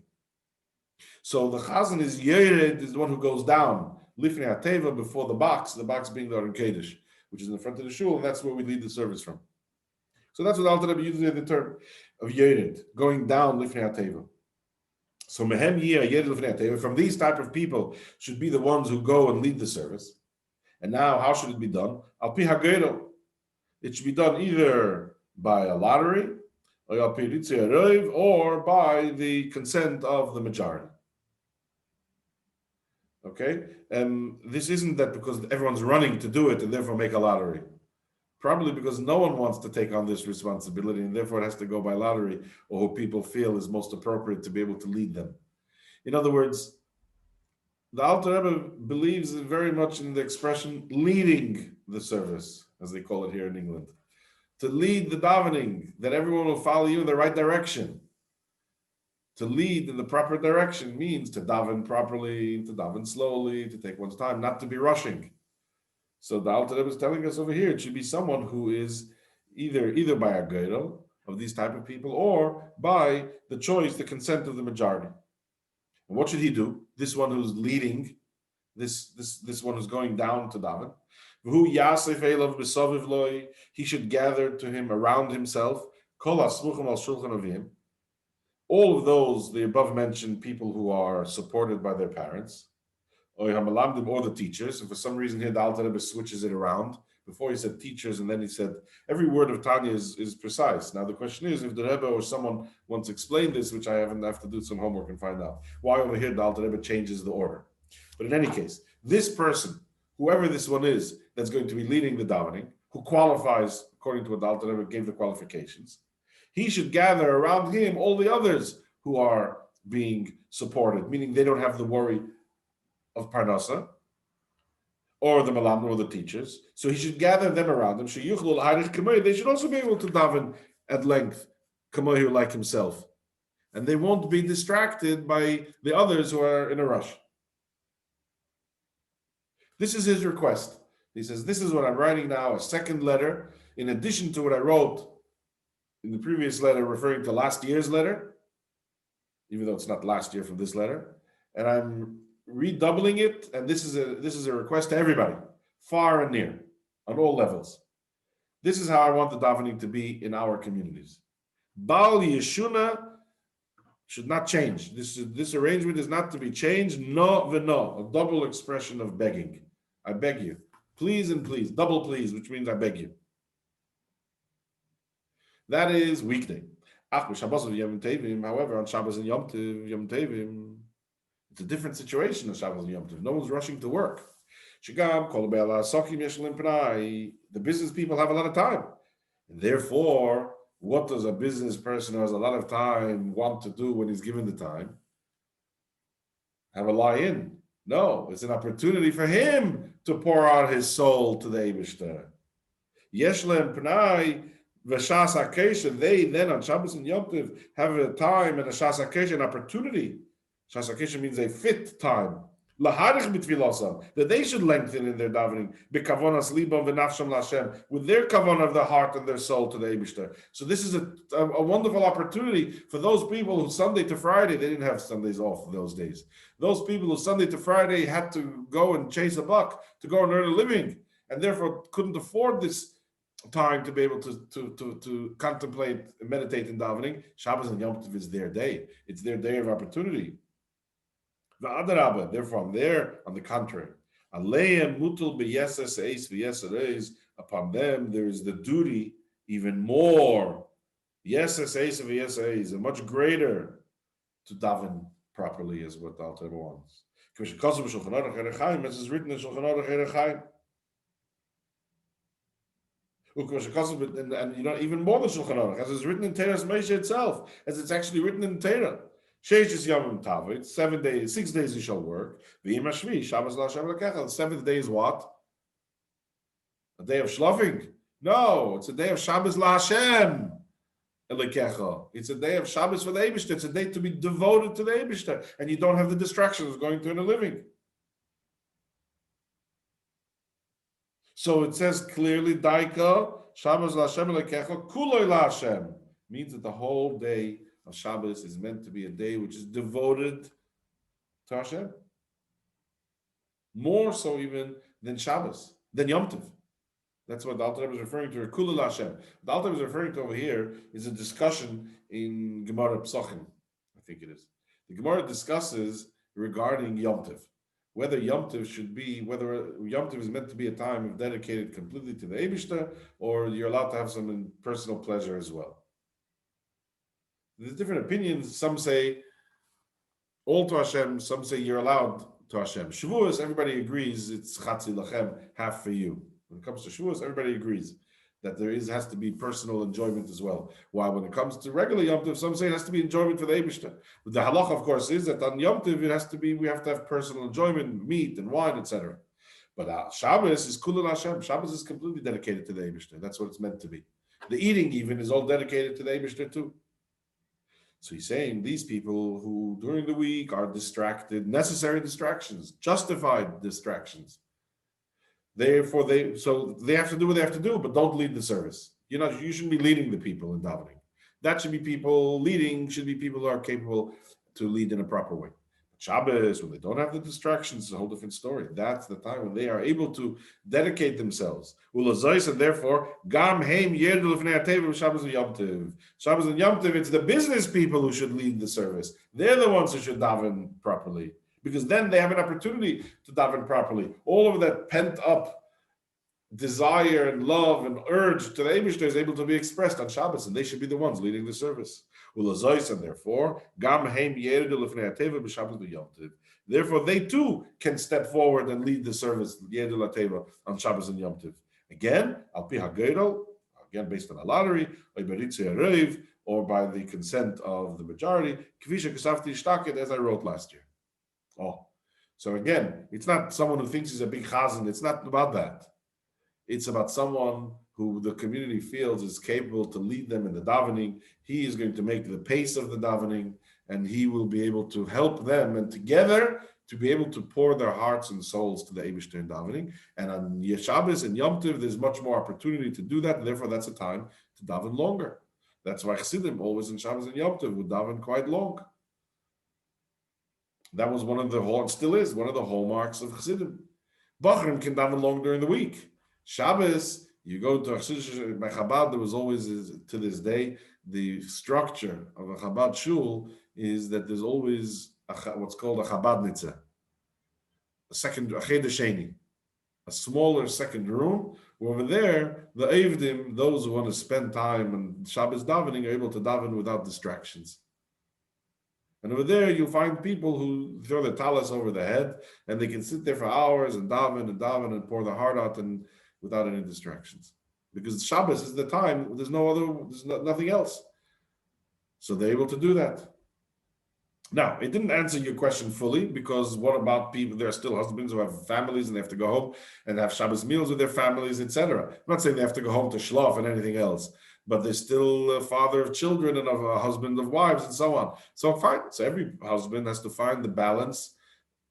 So the chazan is Yered, is the one who goes down, Lifnei HaTeva, before the box being the Aron Kodesh, which is in the front of the shul, and that's where we lead the service from. So that's what Alter Rebbe uses the term of Yered, going down Lifnei HaTeva. So Mehem Yered Lifnei HaTeva, from these type of people should be the ones who go and lead the service. And now, how should it be done? Al pi hagedol. It should be done either by a lottery, or by the consent of the majority. Okay, and this isn't that because everyone's running to do it and therefore make a lottery. Probably because no one wants to take on this responsibility and therefore it has to go by lottery or who people feel is most appropriate to be able to lead them. In other words, the Alter Rebbe believes very much in the expression leading the service, as they call it here in England. To lead the davening, that everyone will follow you in the right direction. To lead in the proper direction means to daven properly, to daven slowly, to take one's time, not to be rushing. So the Alter Rebbe is telling us over here, it should be someone who is either by a geirel of these type of people, or by the choice, the consent of the majority. And what should he do? This one who's leading, this one who's going down to daven, he should gather to him around himself all of those, the above mentioned people who are supported by their parents, or the teachers. And for some reason here, the Alter Rebbe switches it around. Before he said teachers, and then he said every word of Tanya is precise. Now the question is, if the Rebbe or someone once explained this, which I have to do some homework and find out, why over here the Alter Rebbe changes the order. But in any case, this person, whoever this one is, that's going to be leading the davening, who qualifies according to what the Alter Rebbe gave the qualifications, he should gather around him all the others who are being supported, meaning they don't have the worry of Parnasa, or the Malamim, or the teachers. So he should gather them around him. They should also be able to daven at length, like himself. And they won't be distracted by the others who are in a rush. This is his request. He says, this is what I'm writing now, a second letter, in addition to what I wrote in the previous letter referring to last year's letter, even though it's not last year from this letter. And I'm redoubling it, and this is a request to everybody, far and near, on all levels. This is how I want the davening to be in our communities. Bal Yeshuna should not change. This arrangement is not to be changed. No v'no, a double expression of begging. I beg you. Please and please. Double please, which means I beg you. That is weekday. However, on Shabbos and Yom Tovim, it's a different situation on Shabbos and Yom Tov. No one's rushing to work. The business people have a lot of time. And therefore, what does a business person who has a lot of time want to do when he's given the time? Have a lie-in. No, it's an opportunity for him to pour out his soul to the Eibishter. Yeshlem Pnai v'shas HaKesha, they then on Shabbos and Yom Tov have a time and a shas HaKesha, an opportunity. Shas HaKesha means a fit time. That they should lengthen in their davening with their kavanah of the heart and their soul to the Eibishter. So this is a wonderful opportunity for those people who Sunday to Friday, they didn't have Sundays off those days. Those people who Sunday to Friday had to go and chase a buck, to go and earn a living, and therefore couldn't afford this time to be able to contemplate and meditate in davening. Shabbos and Yom Tov is their day. It's their day of opportunity. Therefore, I'm there, on the contrary. Upon them, there is the duty, even more, and much greater, to daven properly, is what the Alter Rebbe wants. As is written in Shulchan Aruch Erech Chaim. And even more than Shulchan Aruch, as it's written in Torah's Moshe itself, as it's actually written in Torah. It's 7 days, 6 days you shall work. The 7th day is what? A day of shlofing? No, it's a day of Shabbos LaHashem. It's a day of Shabbos for the Eibishter. It's a day to be devoted to the Eibishter, and you don't have the distractions of going to earn a living. So it says clearly, Daika Shabbos LaHashem Elekecha Kuloi LaHashem, means that the whole day of Shabbos is meant to be a day which is devoted to Hashem. More so even than Shabbos, than Yom Tov. That's what the Alter Rebbe is referring to, Kulul Hashem. The Alter Rebbe is referring to over here is a discussion in Gemara Psachim, I think it is. The Gemara discusses regarding Yom Tov, whether Yom Tov is meant to be a time dedicated completely to the Eibishter, or you're allowed to have some personal pleasure as well. There's different opinions. Some say all to Hashem. Some say you're allowed to Hashem. Shavuos, everybody agrees it's Chatzi Lachem, half for you. When it comes to Shavuos, everybody agrees that has to be personal enjoyment as well. While when it comes to regular Yom Tov, some say it has to be enjoyment for the Eibishter. But the halacha, of course, is that on Yom Tov we have to have personal enjoyment, meat and wine, etc. But Shabbos is Kulul Hashem. Shabbos is completely dedicated to the Eibishter. That's what it's meant to be. The eating even is all dedicated to the Eibishter too. So he's saying these people who during the week are distracted, necessary distractions, justified distractions. Therefore, they have to do what they have to do, but don't lead the service. You shouldn't be leading the people in davening. That should be people who are capable to lead in a proper way. Shabbos, when they don't have the distractions, it's a whole different story. That's the time when they are able to dedicate themselves. And therefore, Shabbos and Yom Tov, it's the business people who should lead the service. They're the ones who should daven properly, because then they have an opportunity to daven properly. All of that pent up desire and love and urge to the Eibishter is able to be expressed on Shabbos, and they should be the ones leading the service. And therefore, therefore they too can step forward and lead the service on Shabbos and Yom Tov. Again, based on a lottery, or by the consent of the majority, as I wrote last year. So again, it's not someone who thinks he's a big chazan. It's not about that. It's about someone who the community feels is capable to lead them in the davening. He is going to make the pace of the davening, and he will be able to help them, and together to be able to pour their hearts and souls to the Eibishter in davening. And on Shabbos and Yom Tov, there's much more opportunity to do that, and therefore that's a time to daven longer. That's why Chassidim always in Shabbos and Yom Tov would daven quite long. That was still is one of the hallmarks of Chassidim. Bachrim can daven long during the week. Shabbos, You go to Chassidus, by Chabad, there was always, to this day, the structure of a Chabad shul is that there's always what's called a Chabadnitza, a Cheder Sheni, a smaller second room. Over there, the Eivedim, those who want to spend time and Shabbos davening, are able to daven without distractions. And over there, you'll find people who throw their talis over the head, and they can sit there for hours and daven and pour their heart out and without any distractions. Because Shabbos is the time, there's nothing else. So they're able to do that. Now, it didn't answer your question fully, because what about people, there are still husbands who have families and they have to go home and have Shabbos meals with their families, etc. I'm not saying they have to go home to shlof and anything else, but they're still a father of children and a husband of wives and so on. So fine, so every husband has to find the balance,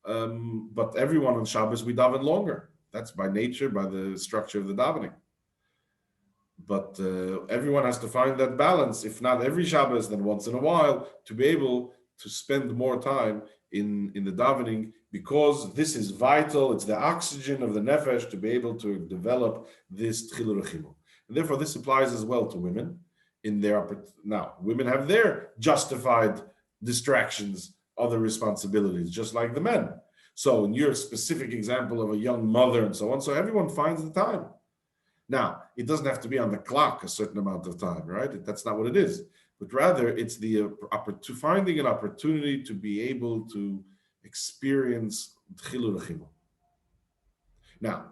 but everyone on Shabbos, we daven longer. That's by nature, by the structure of the davening. But everyone has to find that balance, if not every Shabbos, then once in a while, to be able to spend more time in the davening, because this is vital. It's the oxygen of the nefesh to be able to develop this tchilur rechimu. And therefore, this applies as well to women. Now, women have their justified distractions, other responsibilities, just like the men. So in your specific example of a young mother and so on, so everyone finds the time. Now, it doesn't have to be on the clock a certain amount of time, right? That's not what it is. But rather, it's the finding an opportunity to be able to experience Chilul Rechimu. Now,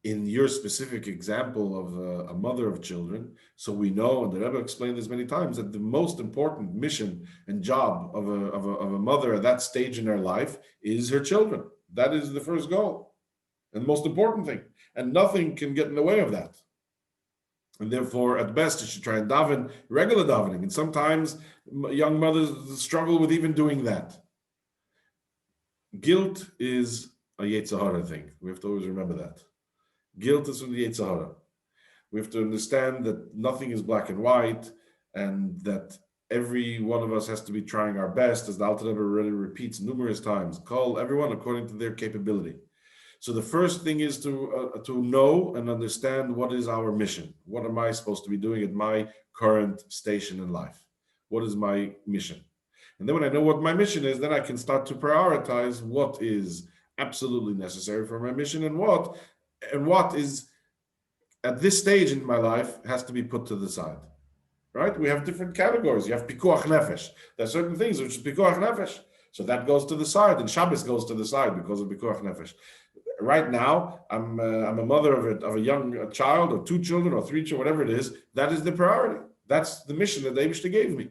in your specific example of a mother of children, so we know, and the Rebbe explained this many times, that the most important mission and job of a mother at that stage in her life is her children. That is the first goal and the most important thing. And nothing can get in the way of that. And therefore, at best, you should try and daven, regular davening. And sometimes young mothers struggle with even doing that. Guilt is a Yetzer Hara thing. We have to always remember that. Guilt is from the Yetzer Hara. We have to understand that nothing is black and white, and that every one of us has to be trying our best, as the Alter Rebbe already repeats numerous times. Call everyone according to their capability. So the first thing is to know and understand what is our mission. What am I supposed to be doing at my current station in life? What is my mission? And then when I know what my mission is, then I can start to prioritize what is absolutely necessary for my mission and what is at this stage in my life has to be put to the side. Right? We have different categories. You have pikuach nefesh. There are certain things which is pikuach nefesh. So that goes to the side, and Shabbos goes to the side because of pikuach nefesh. Right now, I'm a mother of a young child, or 2 children, or 3 children, whatever it is. That is the priority. That's the mission that the Eibishter gave me.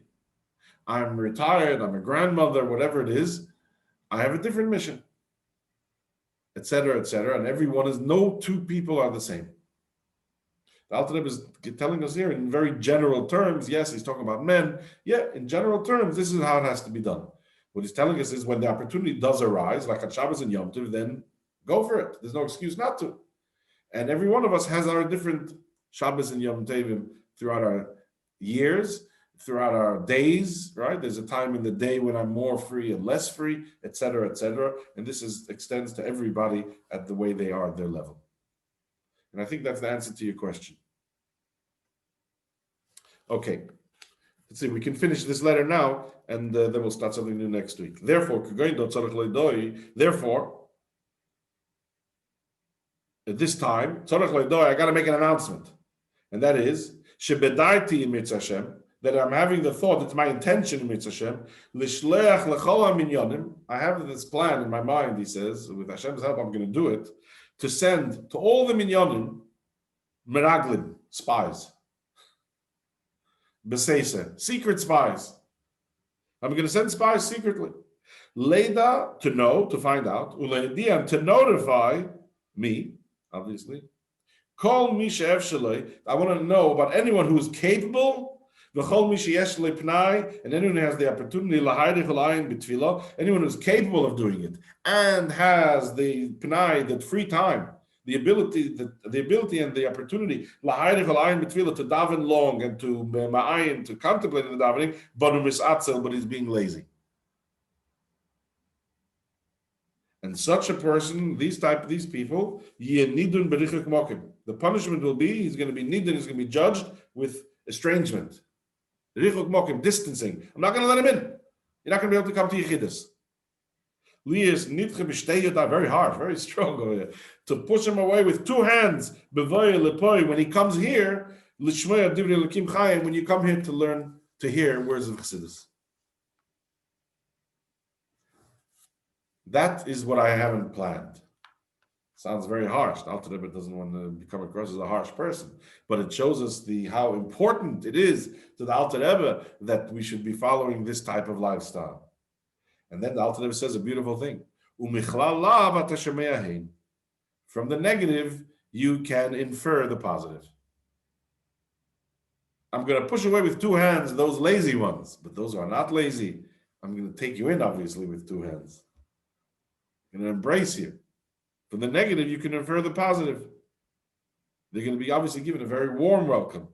I'm retired. I'm a grandmother. Whatever it is, I have a different mission, etc., etc. And everyone is no 2 people are the same. The Alter Rebbe is telling us here in very general terms. Yes, he's talking about men. Yeah, in general terms, this is how it has to be done. What he's telling us is when the opportunity does arise, like on Shabbos and Yom Tov, then go for it. There's no excuse not to. And every one of us has our different Shabbos and Yom Tovim throughout our years, throughout our days, right? There's a time in the day when I'm more free and less free, etc., etc. And this extends to everybody at the way they are at their level. And I think that's the answer to your question. Okay. Let's see, we can finish this letter now, and then we'll start something new next week. Therefore, at this time, I got to make an announcement. And that is, that I'm having the thought, it's my intention in Mitzvah Hashem, I have this plan in my mind, he says, with Hashem's help, I'm going to do it, to send to all the minyanim, meraglim, spies. Beseise, secret spies. I'm going to send spies secretly. Leda, to know, to find out. Uleidian, to notify me, obviously. Call me she'ef I want to know about anyone who is capable. V'chol mi sheyesh pnai, and anyone who has the opportunity, lahayrich alayin b'tfilah, anyone who is capable of doing it and has the pnai, the free time, the ability and the opportunity, lahayrich alayin b'tfilah, to daven long and to ma'ayin, to contemplate the davening, but he's being lazy. And such a person, these people, they The punishment will be, he's going to be needed, he's going to be judged with estrangement. Richok mokim, distancing. I'm not going to let him in. You're not going to be able to come to Iggeres. Lias nitche b'shteyot, very hard, very strong, to push him away with two hands. When he comes here, l'shmoya divrei Elokim chayim, when you come here to learn, to hear words of Chassidus. That is what I haven't planned. Sounds very harsh. The Alter Rebbe doesn't want to come across as a harsh person, but it shows us how important it is to the Alter Rebbe that we should be following this type of lifestyle. And then the Alter Rebbe says a beautiful thing. From the negative, you can infer the positive. I'm going to push away with two hands those lazy ones, but those are not lazy. I'm going to take you in, obviously, with two hands. I'm going to embrace you. From the negative, you can infer the positive. They're going to be obviously given a very warm welcome.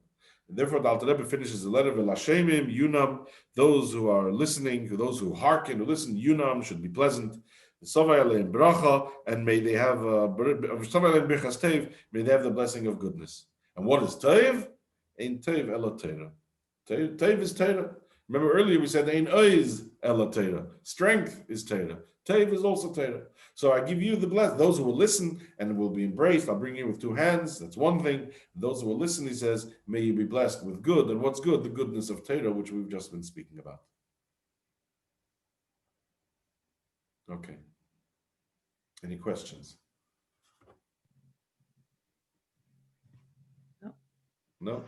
And therefore, the Alter Rebbe finishes the letter, V'lashemim, Yunam, those who are listening, those who hearken, who listen, Yunam, should be pleasant. Sovayaleim bracha, and may they have Sovayaleim birchas tev, may they have the blessing of goodness. And what is tev? Ein tev ela Torah. Tev is Torah. Remember earlier we said ein oiz ela Torah. Strength is Torah. Tev is also Torah. So I give you the blessing. Those who will listen and will be embraced, I'll bring you with two hands. That's one thing. Those who will listen, he says, may you be blessed with good. And what's good? The goodness of Torah, which we've just been speaking about. Okay. Any questions? No. No?